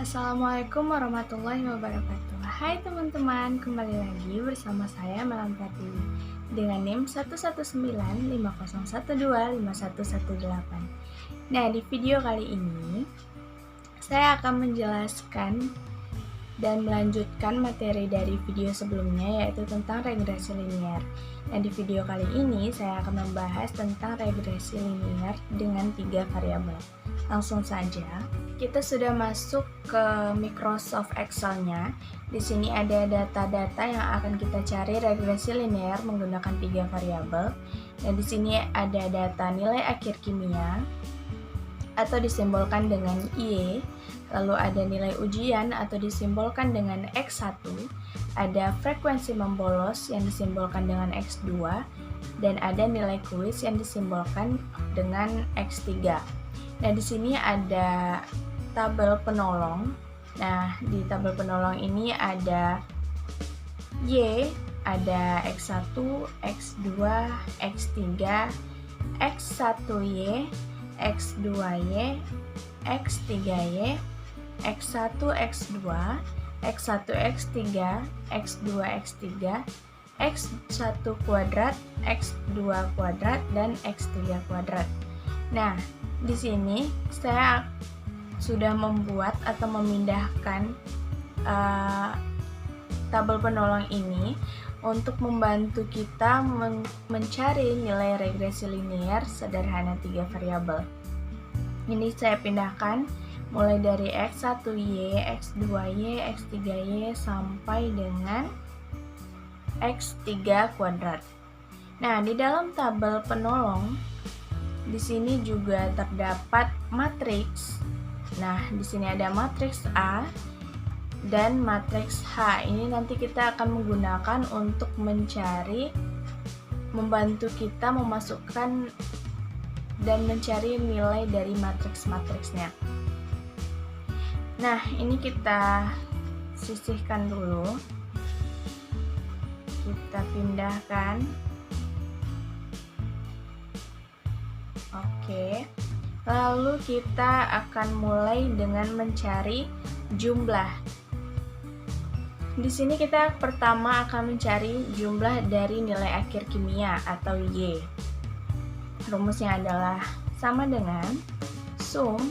Assalamualaikum warahmatullahi wabarakatuh. Hai teman-teman, kembali lagi bersama saya Melam Pratiwi dengan NIM 11950125118. Nah, di video kali ini saya akan menjelaskan dan melanjutkan materi dari video sebelumnya, yaitu tentang regresi linear. Nah, di video kali ini saya akan membahas tentang regresi linear dengan 3 variabel. Langsung saja, kita sudah masuk ke Microsoft Excel-nya. Di sini ada data-data yang akan kita cari regresi linear menggunakan 3 variabel. Dan di sini ada data nilai akhir kimia atau disimbolkan dengan Y, lalu ada nilai ujian atau disimbolkan dengan X1, ada frekuensi membolos yang disimbolkan dengan X2, dan ada nilai kuis yang disimbolkan dengan X3. Nah, di sini ada tabel penolong. Nah, di tabel penolong ini ada Y, ada X1, X2, X3, X1Y, X2Y, X3Y, X1, X2, X1, X3, X2, X3, X1 kuadrat, X2 kuadrat, dan X3 kuadrat. Nah, di sini saya sudah membuat atau memindahkan tabel penolong ini untuk membantu kita mencari nilai regresi linear sederhana 3 variabel. Ini saya pindahkan mulai dari X1Y, X2Y, X3Y sampai dengan X3 kuadrat. Nah, di dalam tabel penolong di sini juga terdapat matriks. Nah, di sini ada matriks A dan matriks H. Ini nanti kita akan menggunakan untuk membantu kita memasukkan dan mencari nilai dari matriks-matriksnya. Nah, ini kita sisihkan dulu. Kita pindahkan. Oke, lalu kita akan mulai dengan mencari jumlah. Di sini kita pertama akan mencari jumlah dari nilai akhir kimia atau Y. Rumusnya adalah sama dengan sum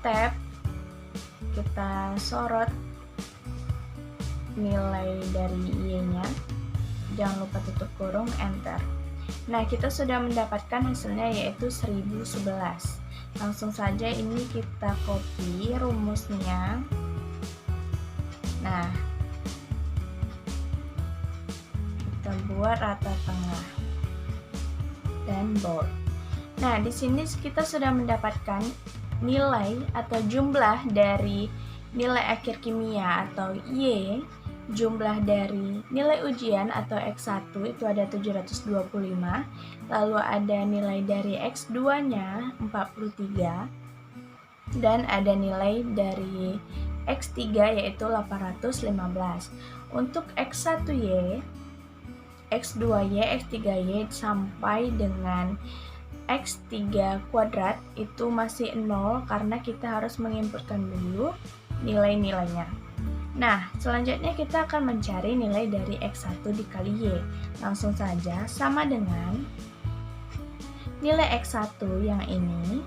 tab, kita sorot nilai dari Y-nya, jangan lupa tutup kurung, enter. Nah, kita sudah mendapatkan hasilnya yaitu 1011. Langsung saja ini kita copy rumusnya. Nah, kita buat rata tengah dan bold. Nah, di sini kita sudah mendapatkan nilai atau jumlah dari nilai akhir kimia atau Y, jumlah dari nilai ujian atau X1 itu ada 725, lalu ada nilai dari X2-nya 43, dan ada nilai dari X3 yaitu 815. Untuk X1Y, X2Y, X3Y sampai dengan X3 kuadrat itu masih 0 karena kita harus menginputkan dulu nilai-nilainya. Nah, selanjutnya kita akan mencari nilai dari X1 dikali Y. Langsung saja, sama dengan nilai X1 yang ini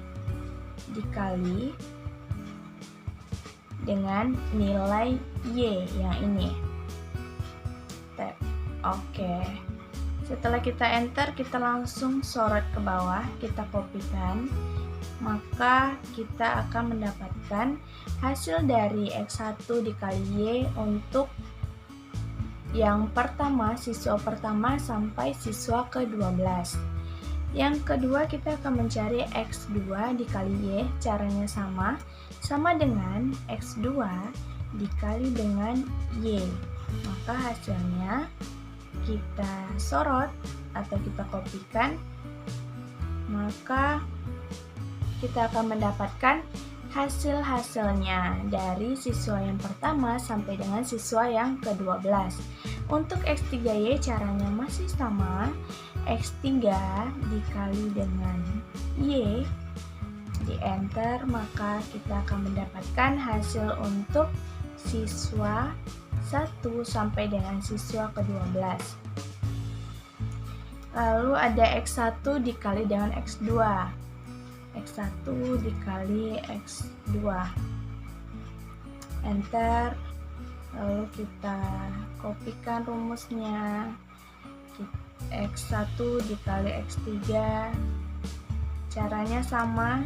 dikali dengan nilai Y yang ini. Tab. Oke. Setelah kita enter, kita langsung sorot ke bawah, kita kopikan. Maka kita akan mendapatkan hasil dari X1 dikali Y untuk yang pertama, siswa pertama sampai siswa ke-12. Yang kedua, kita akan mencari X2 dikali Y, caranya sama dengan X2 dikali dengan Y. Maka hasilnya kita sorot atau kita kopikan, maka kita akan mendapatkan hasil-hasilnya dari siswa yang pertama sampai dengan siswa yang ke-12. Untuk X3Y caranya masih sama, X3 dikali dengan Y di enter, maka kita akan mendapatkan hasil untuk siswa 1 sampai dengan siswa ke-12. Lalu ada X1 dikali dengan X2. X1 dikali X2. Enter. Lalu kita kopikan rumusnya. X1 dikali X3. Caranya sama.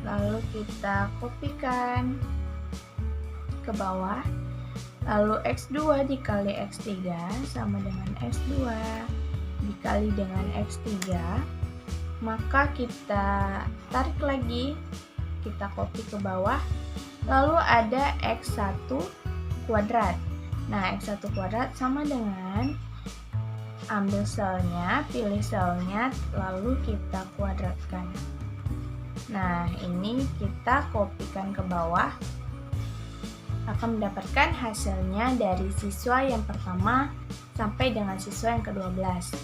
Lalu kita kopikan ke bawah. Lalu X2 dikali X3 sama dengan X2 dikali dengan X3. Maka kita tarik lagi, kita copy ke bawah. Lalu ada X1 kuadrat. Nah, X1 kuadrat sama dengan ambil selnya, pilih selnya, lalu kita kuadratkan. Nah, ini kita kopikan ke bawah. Akan mendapatkan hasilnya dari siswa yang pertama sampai dengan siswa yang ke-12.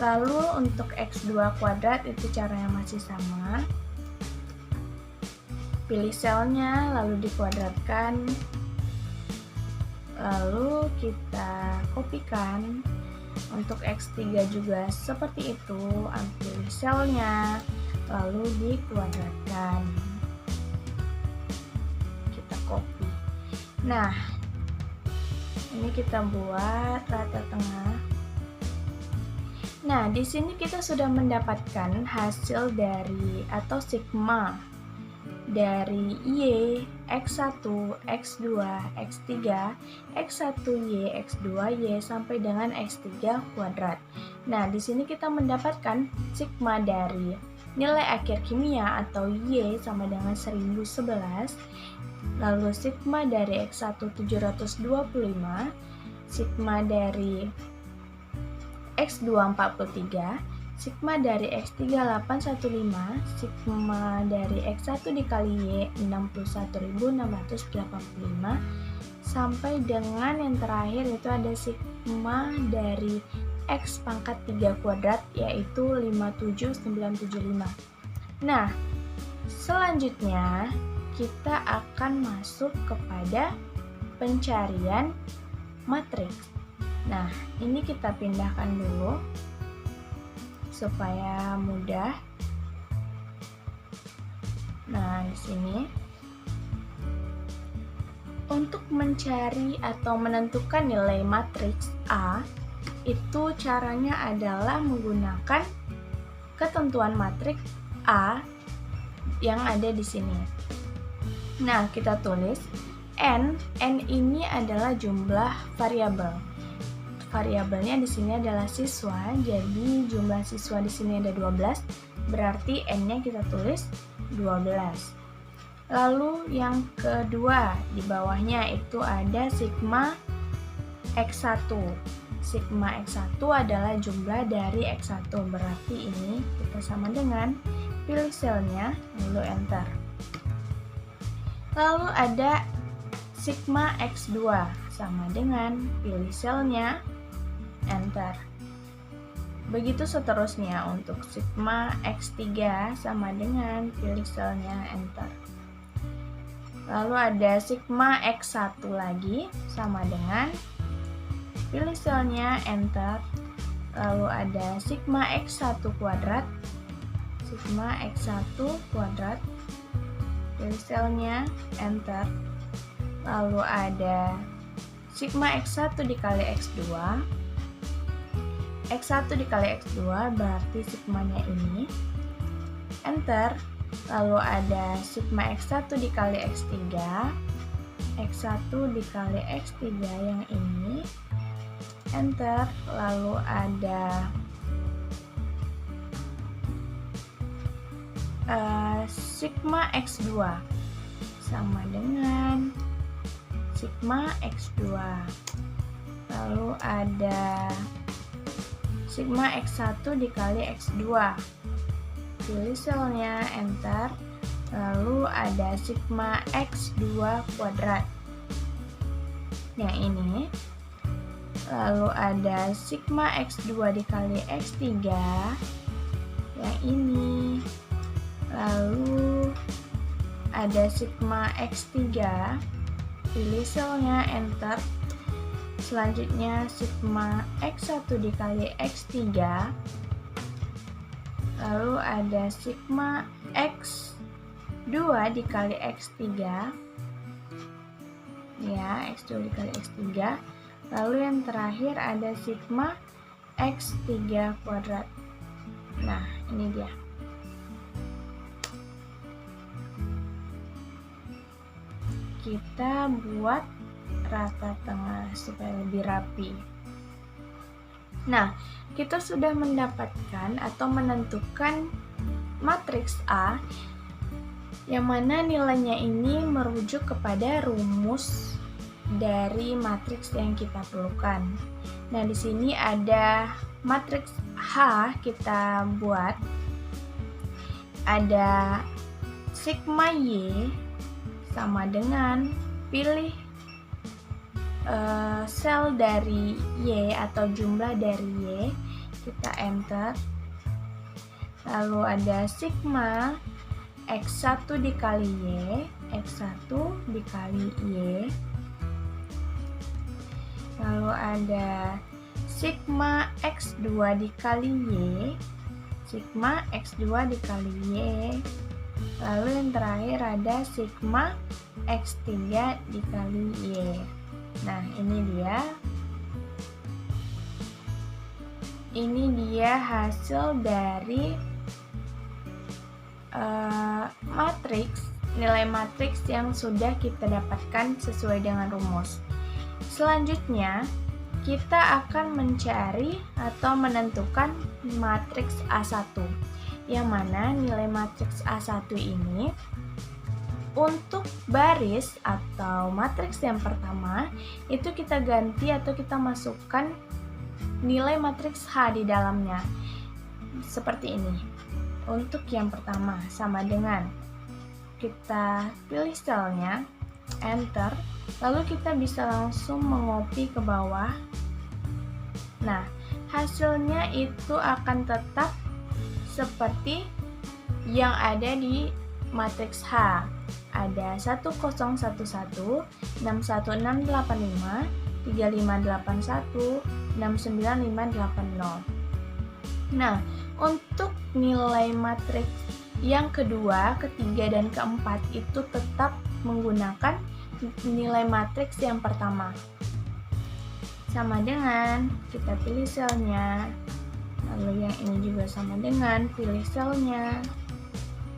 Lalu untuk X2 kuadrat itu caranya masih sama. Pilih selnya, lalu dikuadratkan. Lalu kita kopikan. Untuk X3 juga seperti itu, ambil selnya, lalu dikuadratkan. Kita copy. Nah, ini kita buat rata tengah. Nah, di sini kita sudah mendapatkan hasil dari atau sigma dari Y, X1, X2, X3, X1Y, X2Y sampai dengan X3 kuadrat. Nah, di sini kita mendapatkan sigma dari nilai akhir kimia atau Y sama dengan 1011. Lalu sigma dari X1 725, sigma dari X2 43, sigma dari X3 815, sigma dari X1 dikali Y 61.685, sampai dengan yang terakhir itu ada sigma dari X pangkat 3 kuadrat yaitu 57975. Nah, selanjutnya kita akan masuk kepada pencarian matriks. Nah, ini kita pindahkan dulu supaya mudah. Nah, di sini untuk mencari atau menentukan nilai matriks A itu caranya adalah menggunakan ketentuan matriks A yang ada di sini. Nah, kita tulis N ini adalah jumlah variabel. Variabelnya di sini adalah siswa, jadi jumlah siswa di sini ada 12, berarti N-nya kita tulis 12. Lalu yang kedua, di bawahnya itu ada sigma X1. Sigma X1 adalah jumlah dari X1, berarti ini kita sama dengan pilih selnya, lalu enter. Lalu ada sigma X2, sama dengan pilih selnya, enter. Begitu seterusnya untuk sigma X3 sama dengan pilih selnya, enter. Lalu ada sigma X1 lagi sama dengan pilih selnya, enter. Lalu ada sigma X1 kuadrat, sigma X1 kuadrat, pilih selnya, enter. Lalu ada sigma X1 dikali X2, X1 dikali X2 berarti sigmanya ini, enter. Lalu ada sigma X1 dikali X3, X1 dikali X3 yang ini, enter. Lalu ada sigma X2 sama dengan sigma X2. Lalu ada sigma X1 dikali X2, pilih selnya, enter. Lalu ada sigma X2 kuadrat yang ini. Lalu ada sigma X2 dikali X3, yang ini. Lalu ada sigma X3, pilih selnya, enter. Selanjutnya sigma X1 dikali X3. Lalu ada sigma X2 dikali X3. Ya, X2 dikali X3. Lalu yang terakhir ada sigma X3 kuadrat. Nah, ini dia. Kita buat rata tengah supaya lebih rapi. Nah, kita sudah mendapatkan atau menentukan matriks A yang mana nilainya ini merujuk kepada rumus dari matriks yang kita perlukan. Nah, di sini ada matriks H kita buat. Ada sigma Y sama dengan pilih sel dari Y atau jumlah dari Y, kita enter. Lalu ada sigma X1 dikali Y, X1 dikali Y. Lalu ada sigma X2 dikali Y, sigma X2 dikali Y. Lalu yang terakhir ada sigma X3 dikali Y. Nah, ini dia. Ini dia hasil dari matriks, nilai matriks yang sudah kita dapatkan sesuai dengan rumus. Selanjutnya, kita akan mencari atau menentukan matriks A1. Yang mana nilai matriks A1 ini untuk baris atau matriks yang pertama itu kita ganti atau kita masukkan nilai matriks H di dalamnya. Seperti ini. Untuk yang pertama sama dengan kita pilih selnya, enter, lalu kita bisa langsung mengopi ke bawah. Nah, hasilnya itu akan tetap seperti yang ada di matriks H. Ada 1011, 61685, 3581, 69580. Nah, untuk nilai matriks yang kedua, ketiga, dan keempat itu tetap menggunakan nilai matriks yang pertama. Sama dengan kita pilih selnya. Lalu yang ini juga sama dengan pilih selnya.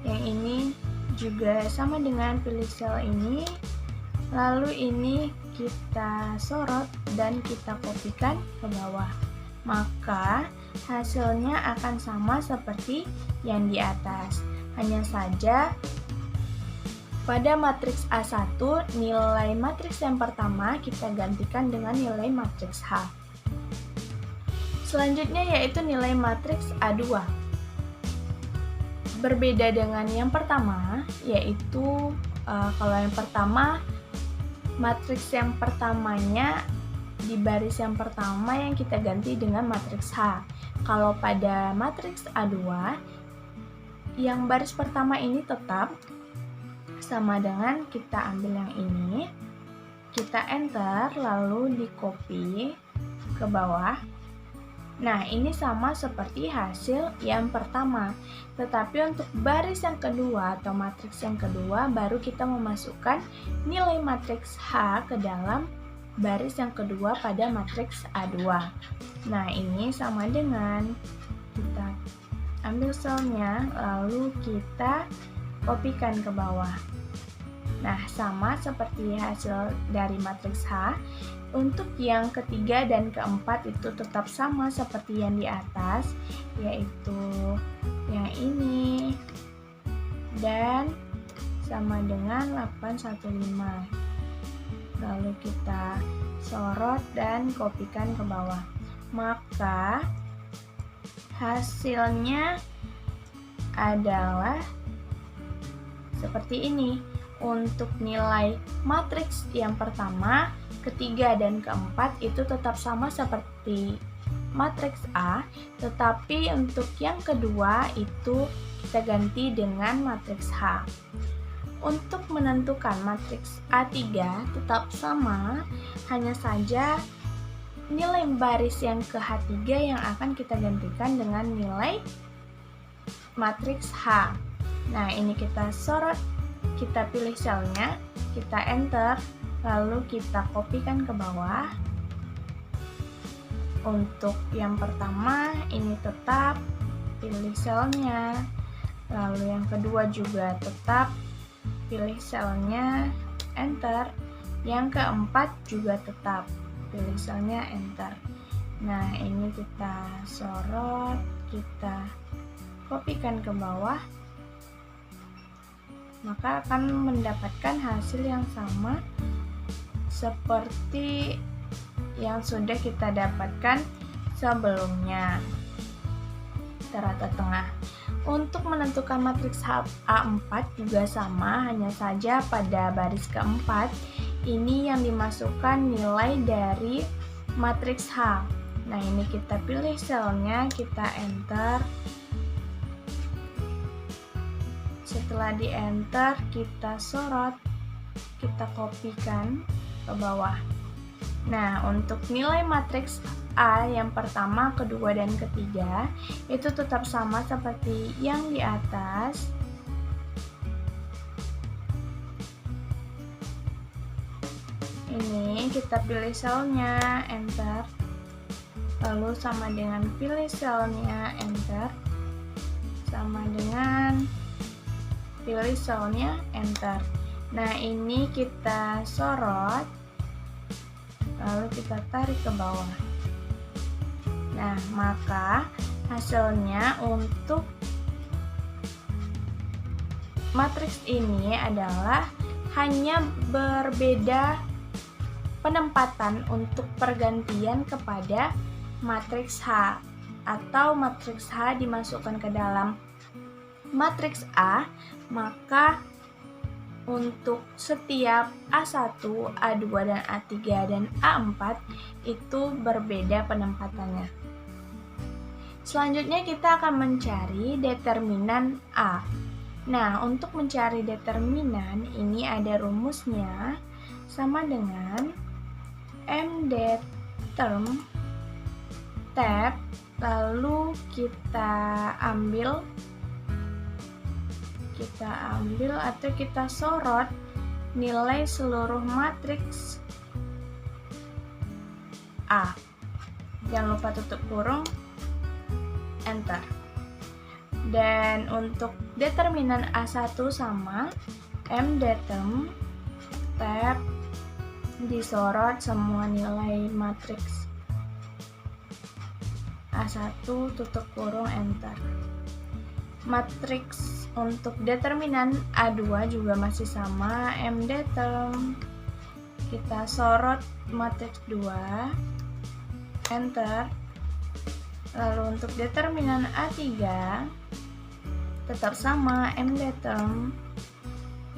Yang ini juga sama dengan pilih sel ini. Lalu ini kita sorot dan kita kopikan ke bawah. Maka hasilnya akan sama seperti yang di atas. Hanya saja pada matriks A1 nilai matriks yang pertama kita gantikan dengan nilai matriks H. Selanjutnya yaitu nilai matriks A2. Berbeda dengan yang pertama, yaitu kalau yang pertama matriks yang pertamanya di baris yang pertama yang kita ganti dengan matriks H. Kalau pada matriks A2 yang baris pertama ini tetap sama dengan kita ambil yang ini, kita enter lalu di copy ke bawah. Nah, ini sama seperti hasil yang pertama. Tetapi untuk baris yang kedua atau matriks yang kedua, baru kita memasukkan nilai matriks H ke dalam baris yang kedua pada matriks A2. Nah, ini sama dengan kita ambil selnya, lalu kita kopikan ke bawah. Nah, sama seperti hasil dari matriks H. Untuk yang ketiga dan keempat itu tetap sama seperti yang di atas, yaitu yang ini dan sama dengan 815. Lalu kita sorot dan kopikan ke bawah. Maka hasilnya adalah seperti ini. Untuk nilai matriks yang pertama, ketiga, dan keempat itu tetap sama seperti matriks A, tetapi untuk yang kedua itu kita ganti dengan matriks H. Untuk menentukan matriks A3 tetap sama, hanya saja nilai baris yang ke H3 yang akan kita gantikan dengan nilai matriks H. Nah, ini kita sorot, kita pilih selnya, kita enter, lalu kita kopikan ke bawah. Untuk yang pertama ini tetap, pilih selnya, lalu yang kedua juga tetap, pilih selnya, enter, yang keempat juga tetap, pilih selnya, enter. Nah, ini kita sorot, kita kopikan ke bawah, maka akan mendapatkan hasil yang sama seperti yang sudah kita dapatkan sebelumnya. Rata tengah. Untuk menentukan matriks A4 juga sama, hanya saja pada baris keempat ini yang dimasukkan nilai dari matriks H. Nah, ini kita pilih selnya, kita enter. Setelah di enter, kita sorot, kita kopikan ke bawah. Nah, untuk nilai matriks A yang pertama, kedua, dan ketiga itu tetap sama seperti yang di atas. Ini kita pilih selnya, enter, lalu sama dengan pilih selnya, enter, sama dengan pilih selnya, enter. Nah, ini kita sorot, lalu kita tarik ke bawah. Nah, maka hasilnya untuk matriks ini adalah hanya berbeda penempatan untuk pergantian kepada matriks H, atau matriks H dimasukkan ke dalam matriks A, maka untuk setiap A1, A2, dan A3, dan A4 itu berbeda penempatannya. Selanjutnya kita akan mencari determinan A. Nah, untuk mencari determinan ini ada rumusnya, sama dengan mdeterm tab, lalu kita ambil atau kita sorot nilai seluruh matriks A. Jangan lupa tutup kurung, enter. Dan untuk determinan A1 sama mdeterm tab, disorot semua nilai matriks A1, tutup kurung, enter. Matriks untuk determinan A2 juga masih sama, mdeterm, kita sorot matriks 2, enter. Lalu untuk determinan A3 tetap sama, mdeterm,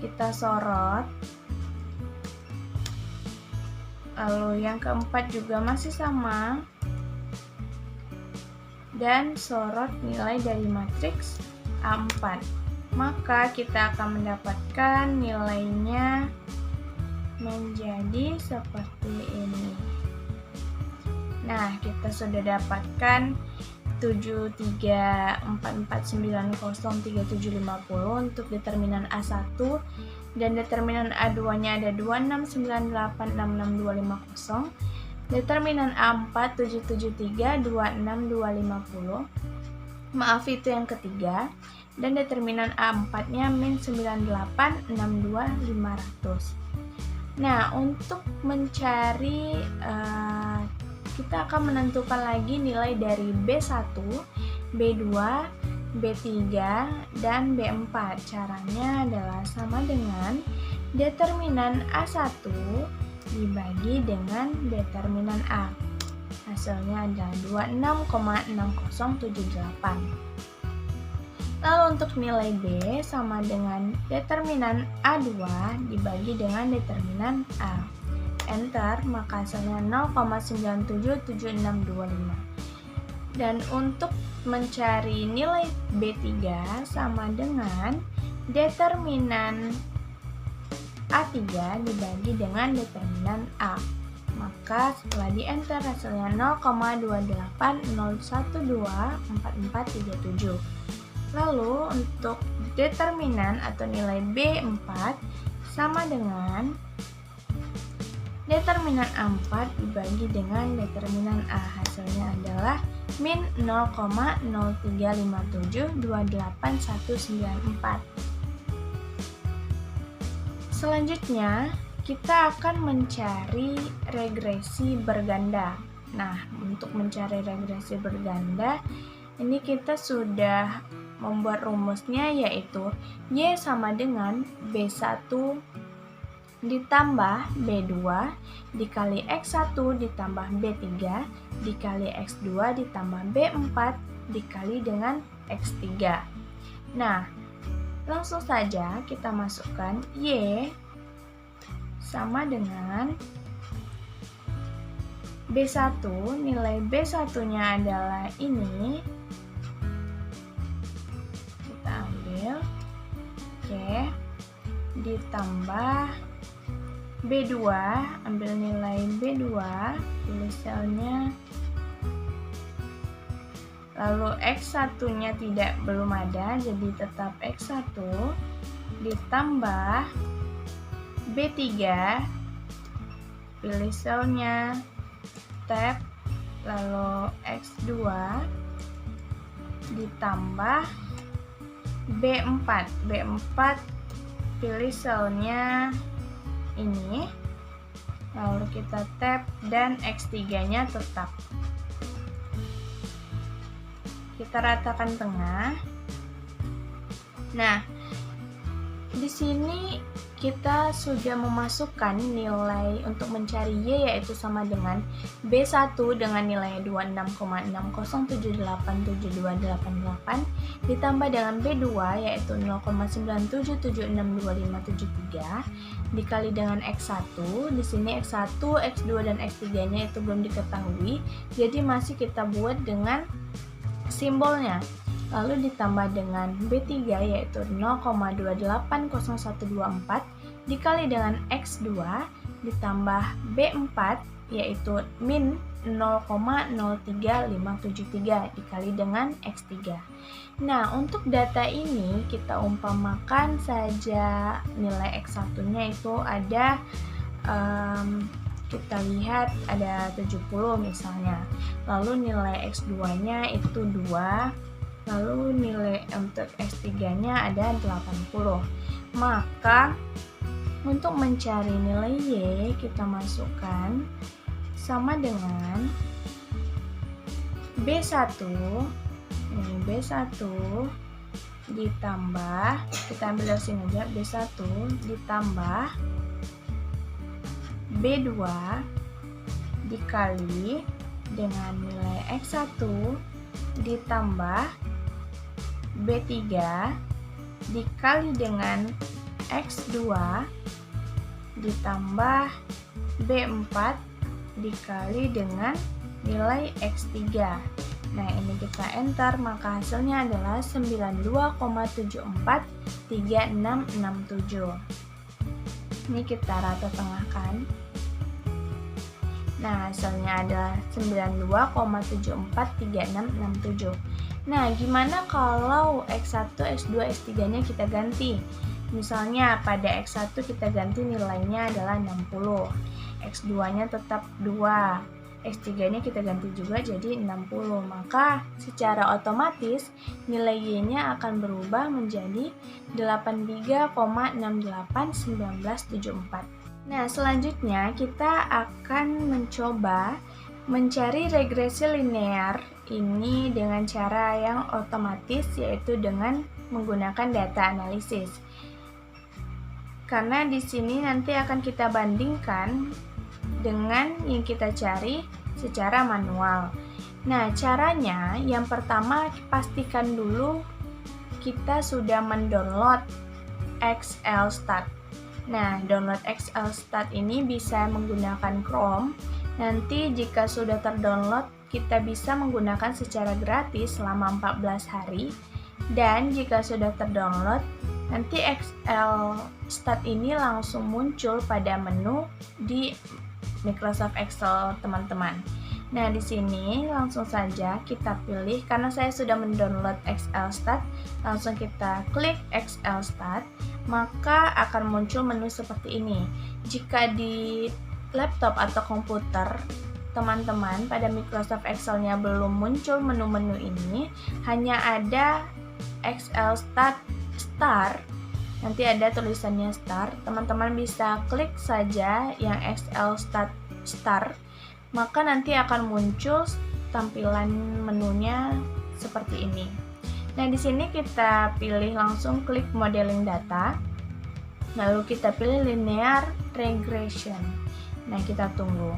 kita sorot. Lalu yang keempat juga masih sama, dan sorot nilai dari matriks A4. Maka kita akan mendapatkan nilainya menjadi seperti ini. Nah, kita sudah dapatkan 7344903750 untuk determinan A1, dan determinan A2-nya ada 269866250. Determinan A4 773262250. Maaf, itu yang ketiga. Dan determinan A4-nya min 9862500. Nah, untuk mencari kita akan menentukan lagi nilai dari B1, B2, B3, dan B4. Caranya adalah sama dengan determinan A1 dibagi dengan determinan A. Hasilnya adalah 26,6078. Lalu untuk nilai B sama dengan determinan A2 dibagi dengan determinan A. enter, maka hasilnya 0,977625. Dan untuk mencari nilai B3 sama dengan determinan A3 dibagi dengan determinan A. Maka setelah di enter hasilnya 0,280124437. Lalu untuk determinan atau nilai B4 sama dengan determinan A4 dibagi dengan determinan A. Hasilnya adalah min 0,0357289194. Selanjutnya, kita akan mencari regresi berganda. Nah, untuk mencari regresi berganda, ini kita sudah membuat rumusnya, yaitu Y sama dengan B1 ditambah B2 dikali X1 ditambah B3 dikali X2 ditambah B4 dikali dengan X3. Nah, langsung saja kita masukkan Y sama dengan B1, nilai B1-nya adalah ini. Kita ambil Oke, ditambah B2, ambil nilai B2, pilih selnya. Lalu X1-nya belum ada, jadi tetap X1 ditambah B3, pilih selnya, tab, lalu X2 ditambah B4, pilih selnya ini, lalu kita tab dan X3-nya tetap. Kita ratakan tengah. Nah, di sini kita sudah memasukkan nilai untuk mencari Y, yaitu sama dengan B1 dengan nilai 26,60787288 ditambah dengan B2 yaitu 0,97762573 dikali dengan X1. Di sini X1, X2 dan X3-nya itu belum diketahui, jadi masih kita buat dengan simbolnya. Lalu ditambah dengan B3 yaitu 0,280124 dikali dengan X2 ditambah B4 yaitu min 0,03573 dikali dengan X3. Nah, untuk data ini kita umpamakan saja nilai X1-nya itu ada kita lihat ada 70 misalnya. Lalu nilai X2-nya itu 2. Lalu nilai untuk X3-nya ada 80. Maka untuk mencari nilai Y kita masukkan sama dengan B1. Ini B1 ditambah, kita ambil dari sini aja, B1 ditambah B2 dikali dengan nilai X1 ditambah B3 dikali dengan X2 ditambah B4 dikali dengan nilai X3. Nah, ini kita enter, maka hasilnya adalah 92,743667. Ini kita rata tengahkan. Nah, hasilnya adalah 92,743667. Nah, gimana kalau X1, X2, X3-nya kita ganti? Misalnya pada X1 kita ganti nilainya adalah 60, X2-nya tetap 2, X3-nya kita ganti juga jadi 60. Maka secara otomatis nilai Y-nya akan berubah menjadi 83,681974. Nah, selanjutnya kita akan mencoba mencari regresi linear ini dengan cara yang otomatis, yaitu dengan menggunakan data analisis. Karena di sini nanti akan kita bandingkan dengan yang kita cari secara manual. Nah, caranya yang pertama pastikan dulu kita sudah mendownload Excel Stat. Nah, download XLStat ini bisa menggunakan Chrome. Nanti jika sudah terdownload, kita bisa menggunakan secara gratis selama 14 hari. Dan jika sudah terdownload, nanti XLStat ini langsung muncul pada menu di Microsoft Excel teman-teman. Nah, di sini langsung saja kita pilih, karena saya sudah mendownload XLStat, langsung kita klik XLStat, maka akan muncul menu seperti ini. Jika di laptop atau komputer teman-teman pada Microsoft Excel-nya belum muncul menu-menu ini, hanya ada XLStat Start, nanti ada tulisannya Start, teman-teman bisa klik saja yang XLStat Start, maka nanti akan muncul tampilan menunya seperti ini. Nah, di sini kita pilih langsung klik modeling data, lalu kita pilih linear regression. Nah, kita tunggu.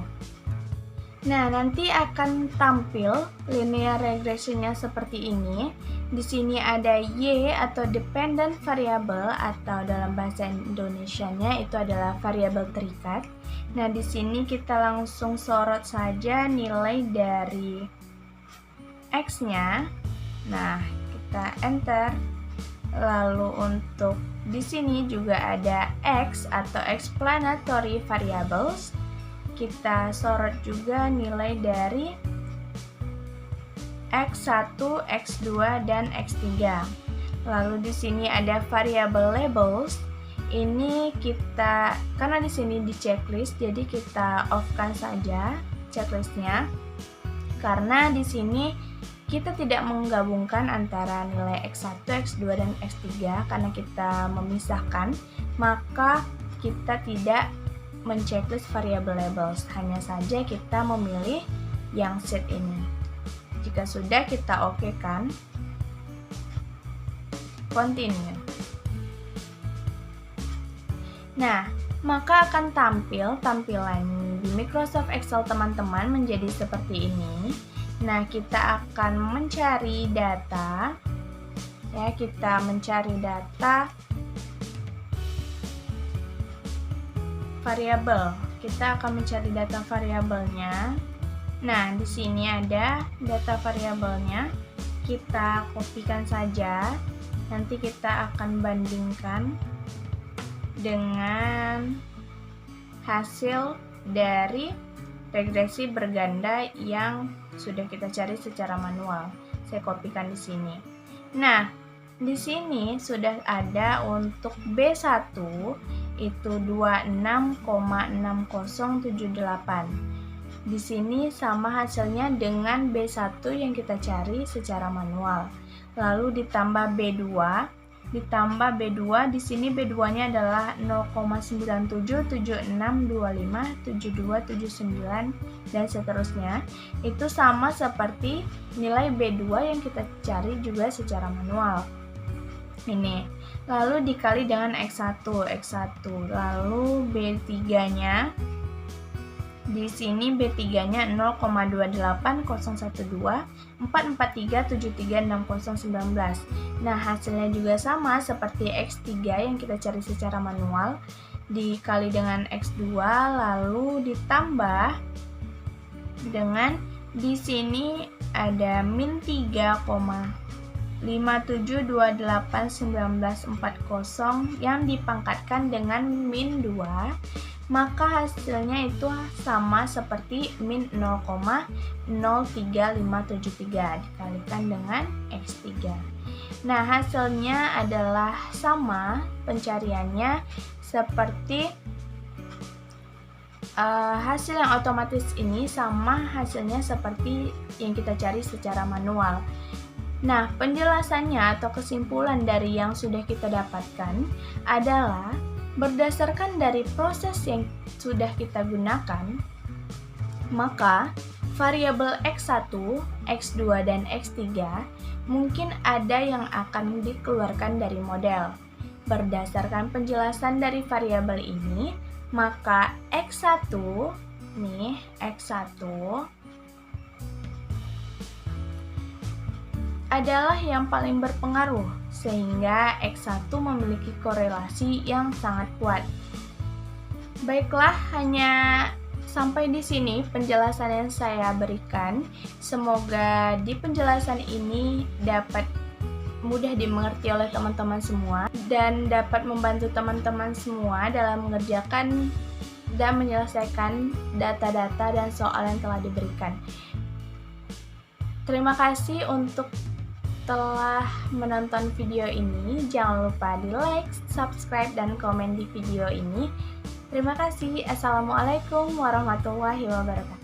Nah, nanti akan tampil linear regressionnya seperti ini. Di sini ada Y atau dependent variable, atau dalam bahasa Indonesianya itu adalah variabel terikat. Nah, di sini kita langsung sorot saja nilai dari X-nya. Nah, kita enter. Lalu untuk di sini juga ada X atau explanatory variables. Kita sorot juga nilai dari X1, X2, dan X3. Lalu di sini ada variable labels. Ini kita, karena di sini di checklist, jadi kita off-kan saja checklistnya. Karena di sini kita tidak menggabungkan antara nilai X1, X2, dan X3 karena kita memisahkan, maka kita tidak menceklis variable labels. Hanya saja kita memilih yang sheet ini. Jika sudah, kita oke-kan. Continue. Nah, maka akan tampil tampilan di Microsoft Excel teman-teman menjadi seperti ini. Nah, kita akan mencari data. Ya, kita mencari data variabel. Kita akan mencari data variabelnya. Nah, di sini ada data variabelnya. Kita kopikan saja. Nanti kita akan bandingkan dengan hasil dari regresi berganda yang sudah kita cari secara manual. Saya kopikan di sini. Nah, di sini sudah ada untuk B1 itu 26,6078. Di sini sama hasilnya dengan B1 yang kita cari secara manual. Lalu ditambah B2, di sini B2-nya adalah 0,9776257279 dan seterusnya. Itu sama seperti nilai B2 yang kita cari juga secara manual. Ini. Lalu dikali dengan X1. Lalu B3-nya di sini B3-nya 0,2801244373619. Nah, hasilnya juga sama seperti X3 yang kita cari secara manual, dikali dengan X2 lalu ditambah dengan di sini ada min 3,57281940 yang dipangkatkan dengan min 2. Maka hasilnya itu sama seperti min 0,03573 dikalikan dengan X3. Nah, hasilnya adalah sama pencariannya seperti hasil yang otomatis ini sama hasilnya seperti yang kita cari secara manual. Nah, penjelasannya atau kesimpulan dari yang sudah kita dapatkan adalah berdasarkan dari proses yang sudah kita gunakan, maka variabel X1, X2, dan X3 mungkin ada yang akan dikeluarkan dari model. Berdasarkan penjelasan dari variabel ini, maka X1 adalah yang paling berpengaruh, sehingga X1 memiliki korelasi yang sangat kuat. Baiklah, hanya sampai di sini penjelasan yang saya berikan. Semoga di penjelasan ini dapat mudah dimengerti oleh teman-teman semua dan dapat membantu teman-teman semua dalam mengerjakan dan menyelesaikan data-data dan soal yang telah diberikan. Terima kasih untuk telah menonton video ini. Jangan lupa di like, subscribe, dan komen di video ini. Terima kasih. Assalamualaikum warahmatullahi wabarakatuh.